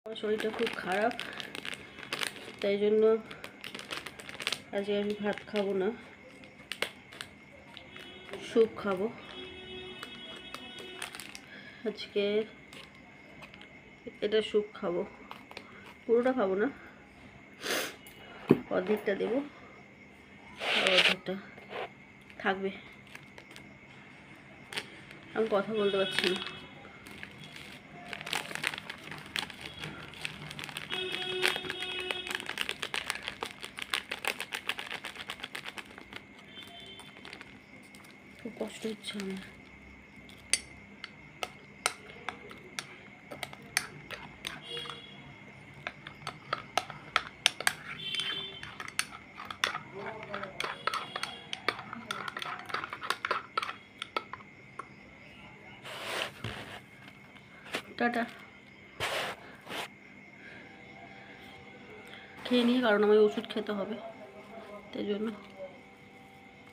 আমার শরীরটা খুব খারাপ, তাই জন্য আজকে আমি ভাত খাবো না, স্যুপ খাবো। আজকে এটা স্যুপ খাবো, পুরোটা খাবো না, অর্ধেকটা দেবো আর অর্ধেকটা থাকবে। আমি কথা বলতে পারছি না। খুব কষ্ট হচ্ছে আমার। টাটা, খেয়ে নিয়ে, কারণ আমায় ওষুধ খেতে হবে, তাই জন্য।